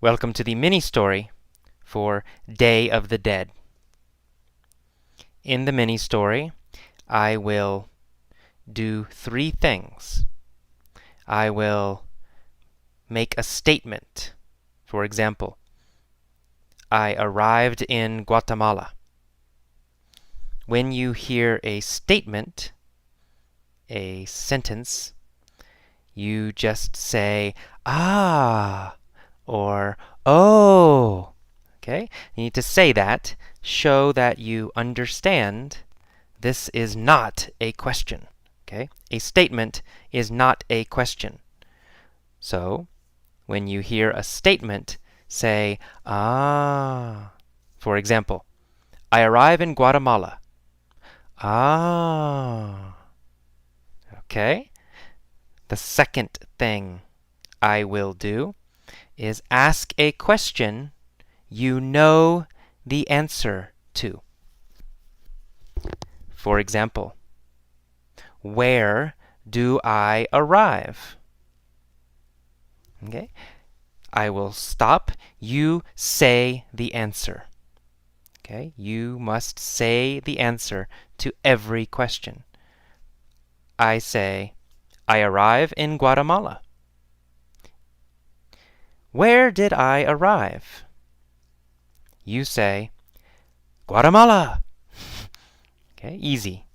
Welcome to the mini story for Day of the Dead. In the mini story, I will do three things. I will make a statement. For example, I arrived in Guatemala. When you hear a statement, a sentence, you just say, ah, or oh. Okay? You need to say that, show that you understand this is not a question. Okay? A statement is not a question. So, when you hear a statement, say, ah. For example, I arrive in Guatemala. Ah. Okay? The second thing I will do is ask a question you know the answer to. For example, where do I arrive? Okay? I will stop. You say the answer. Okay? You must say the answer to every question. I say, I arrive in Guatemala. Where did I arrive? You say, Guatemala. Okay, easy.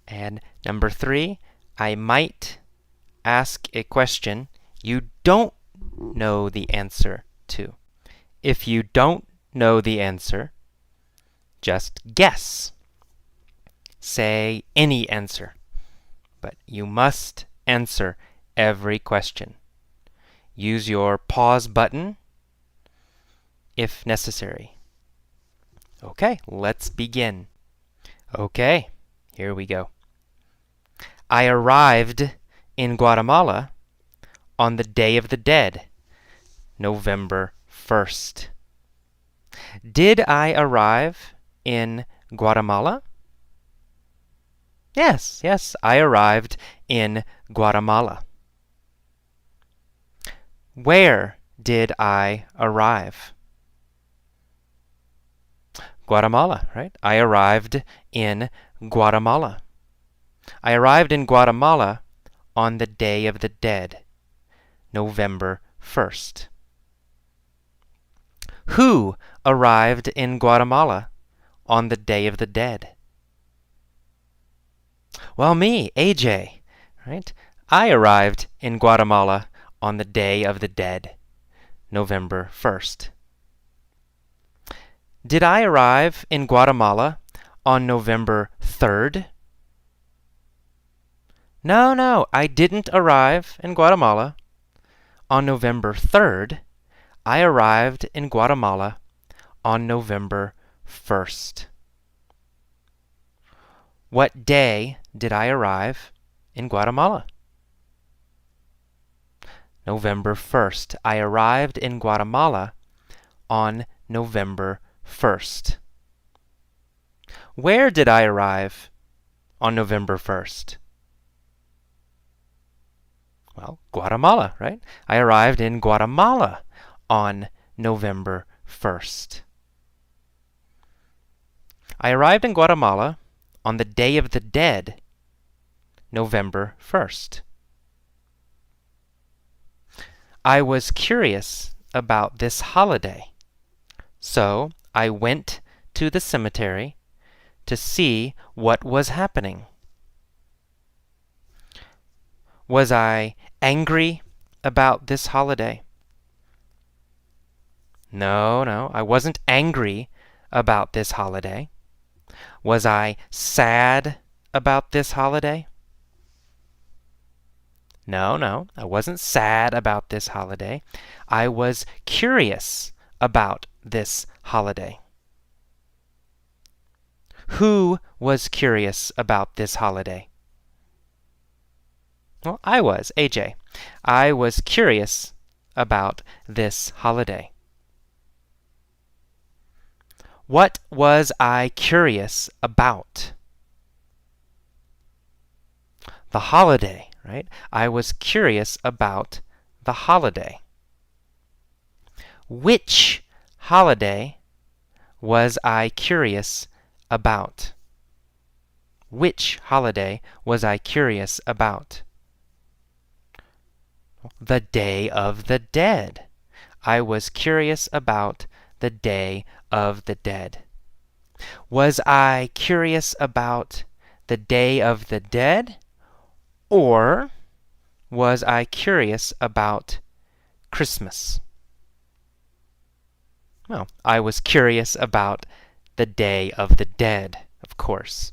And number 3, I might ask a question you don't know the answer to. If you don't know the answer, just guess. Say any answer. But you must answer every question. Use your pause button if necessary. Okay, let's begin. Okay, here we go. I arrived in Guatemala on the Day of the Dead, November 1st. Did I arrive in Guatemala? Yes, I arrived in Guatemala. Where did I arrive? Guatemala, right? I arrived in Guatemala. I arrived in Guatemala on the Day of the Dead, November 1st. Who arrived in Guatemala on the Day of the Dead? Well, me, AJ, right? I arrived in Guatemala on the Day of the Dead, November 1st. Did I arrive in Guatemala on November 3rd? No, I didn't arrive in Guatemala on November 3rd. I arrived in Guatemala on November 1st. What day did I arrive in Guatemala? November 1st. I arrived in Guatemala on November 1st. Where did I arrive on November 1st? Well, Guatemala, right? I arrived in Guatemala on November 1st. I arrived in Guatemala on the Day of the Dead, November 1st. I was curious about this holiday, so I went to the cemetery to see what was happening. Was I angry about this holiday? No, I wasn't angry about this holiday. Was I sad about this holiday? No, I wasn't sad about this holiday. I was curious about this holiday. Who was curious about this holiday? Well, I was, AJ. I was curious about this holiday. What was I curious about? The holiday, right? I was curious about the holiday. Which holiday was I curious about? Which holiday was I curious about? The Day of the Dead. I was curious about the Day of the Dead. Was I curious about the Day of the Dead? Or was I curious about Christmas? Well, I was curious about the Day of the Dead, of course.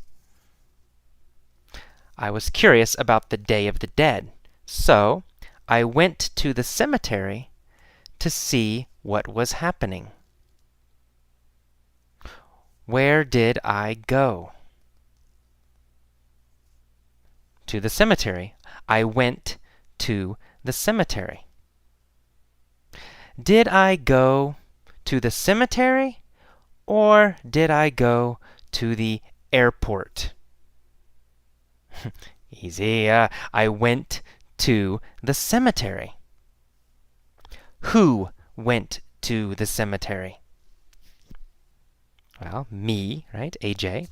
I was curious about the Day of the Dead, so I went to the cemetery to see what was happening. Where did I go? To the cemetery. I went to the cemetery. Did I go to the cemetery, or did I go to the airport? Easy. I went to the cemetery. Who went to the cemetery? Well, me, right? AJ.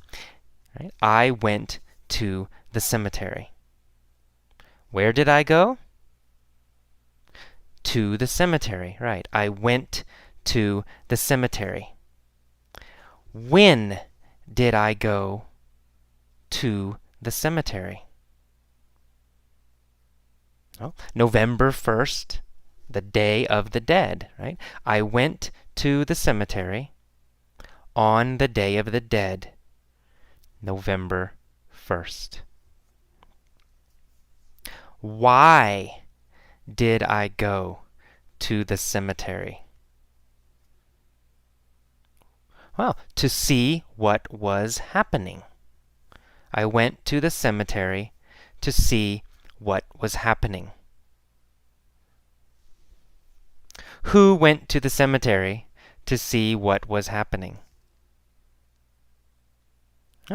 Right? I went to the cemetery. Where did I go? To the cemetery, right. I went to the cemetery. When did I go to the cemetery? Well, November 1st, the Day of the Dead, right? I went to the cemetery on the Day of the Dead, November 1st. Why did I go to the cemetery? Well, to see what was happening. I went to the cemetery to see what was happening. Who went to the cemetery to see what was happening?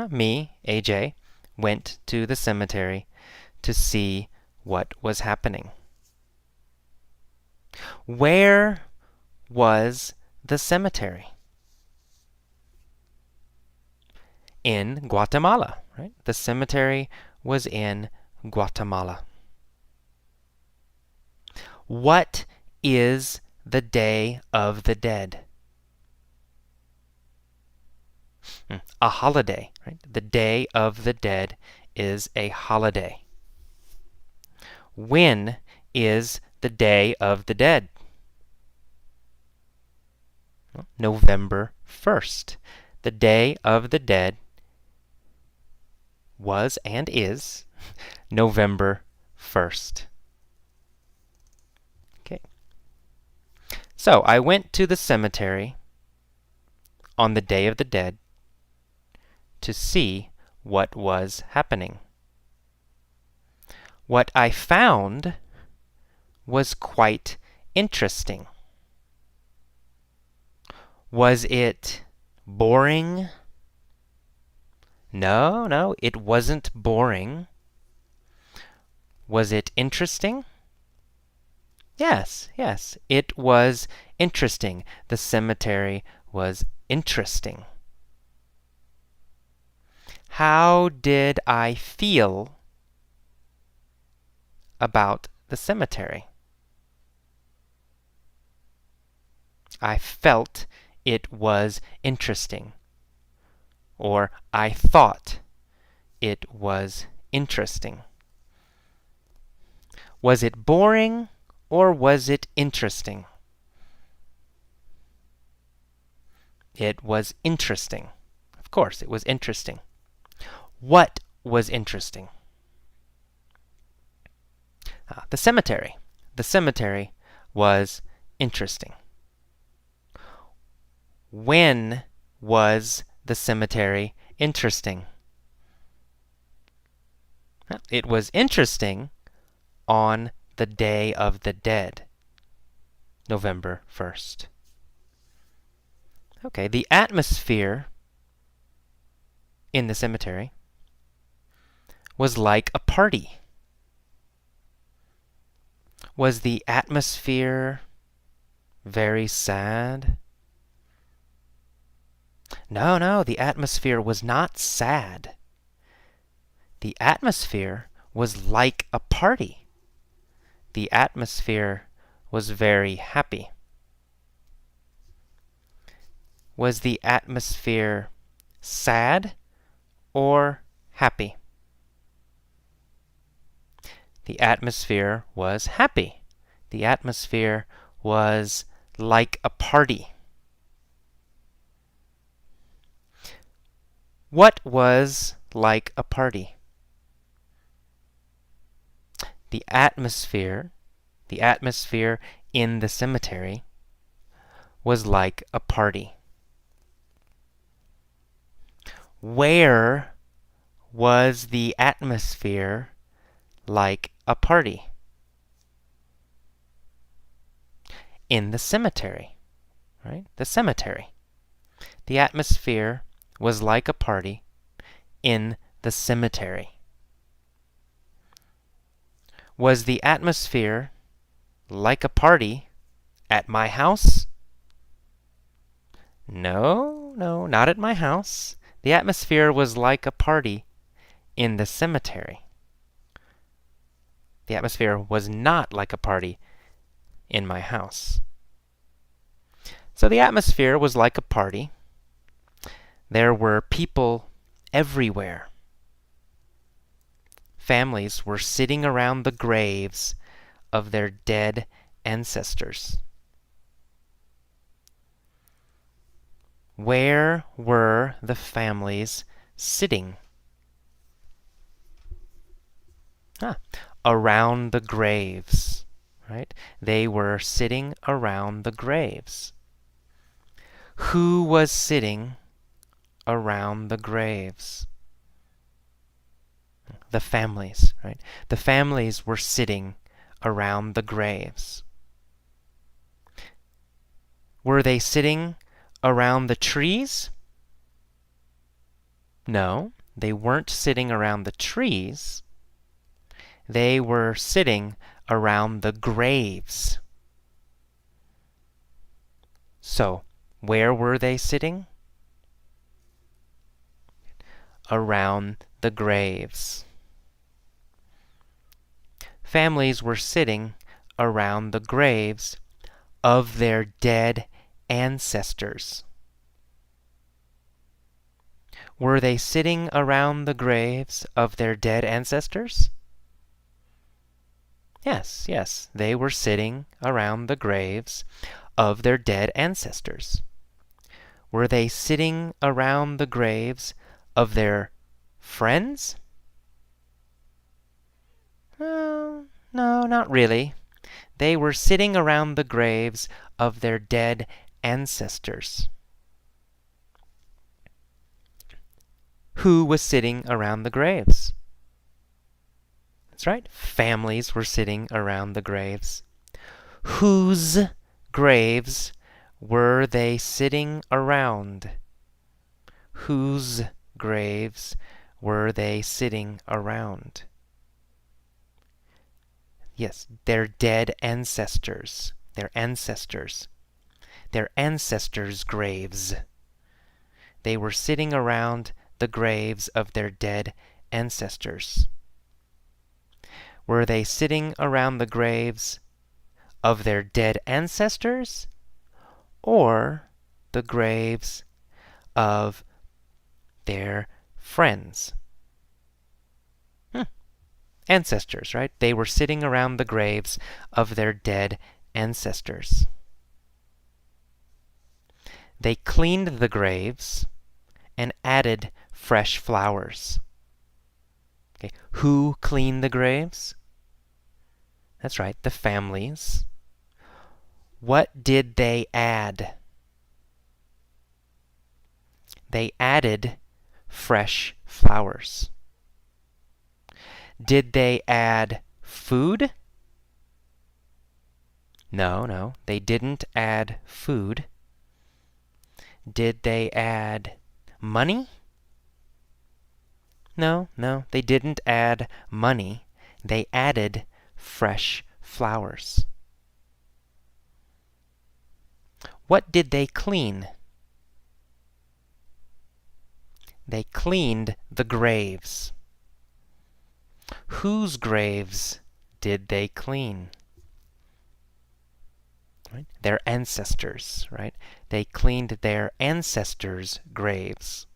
Me, AJ, went to the cemetery to see what was happening. Where was the cemetery? In Guatemala, right? The cemetery was in Guatemala. What is the Day of the Dead? A holiday, right? The Day of the Dead is a holiday. When is the Day of the Dead? November 1st. The Day of the Dead was and is November 1st. Okay. So I went to the cemetery on the Day of the Dead to see what was happening. What I found was quite interesting. Was it boring? No, it wasn't boring. Was it interesting? Yes, it was interesting. The cemetery was interesting. How did I feel about the cemetery? I felt it was interesting. Or I thought it was interesting. Was it boring or was it interesting? It was interesting. Of course, it was interesting. What was interesting? The cemetery. The cemetery was interesting. When was the cemetery interesting? It was interesting on the Day of the Dead, November 1st. Okay, the atmosphere in the cemetery was like a party. Was the atmosphere very sad? No, no, the atmosphere was not sad. The atmosphere was like a party. The atmosphere was very happy. Was the atmosphere sad or happy? The atmosphere was happy. The atmosphere was like a party. What was like a party? The atmosphere in the cemetery was like a party. Where was the atmosphere like a party? In the cemetery, right? The cemetery. The atmosphere was like a party in the cemetery. Was the atmosphere like a party at my house? No, no, not at my house. The atmosphere was like a party in the cemetery. The atmosphere was not like a party in my house. So the atmosphere was like a party. There were people everywhere. Families were sitting around the graves of their dead ancestors. Where were the families sitting? Around the graves, right? They were sitting around the graves. Who was sitting around the graves? The families, right? The families were sitting around the graves. Were they sitting around the trees? No, they weren't sitting around the trees. They were sitting around the graves. So, where were they sitting? Around the graves. Families were sitting around the graves of their dead ancestors. Were they sitting around the graves of their dead ancestors? Yes, yes, they were sitting around the graves of their dead ancestors. Were they sitting around the graves of their friends? No, not really. They were sitting around the graves of their dead ancestors. Who was sitting around the graves? That's right, families were sitting around the graves. Whose graves were they sitting around? Whose graves were they sitting around? Yes, their dead ancestors. Their ancestors. Their ancestors' graves. They were sitting around the graves of their dead ancestors. Were they sitting around the graves of their dead ancestors or the graves of their friends? Ancestors, right? They were sitting around the graves of their dead ancestors. They cleaned the graves and added fresh flowers. Okay. Who cleaned the graves? That's right, the families. What did they add? They added fresh flowers. Did they add food? No, they didn't add food. Did they add money? No, they didn't add money. They added fresh flowers. What did they clean? They cleaned the graves. Whose graves did they clean? Right? Their ancestors, right? They cleaned their ancestors' graves.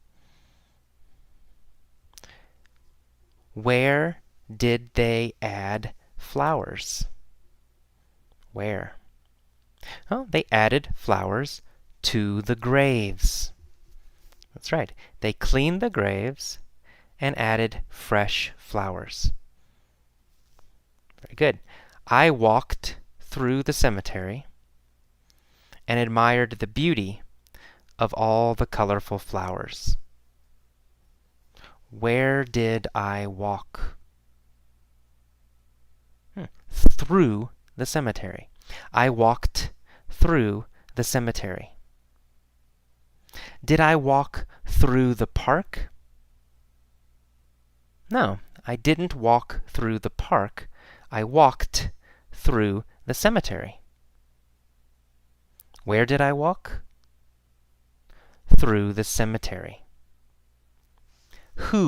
Where did they add flowers? Where? Oh, they added flowers to the graves. That's right. They cleaned the graves and added fresh flowers. Very good. I walked through the cemetery and admired the beauty of all the colorful flowers. Where did I walk? Through the cemetery. I walked through the cemetery. Did I walk through the park? No, I didn't walk through the park. I walked through the cemetery. Where did I walk? Through the cemetery. Who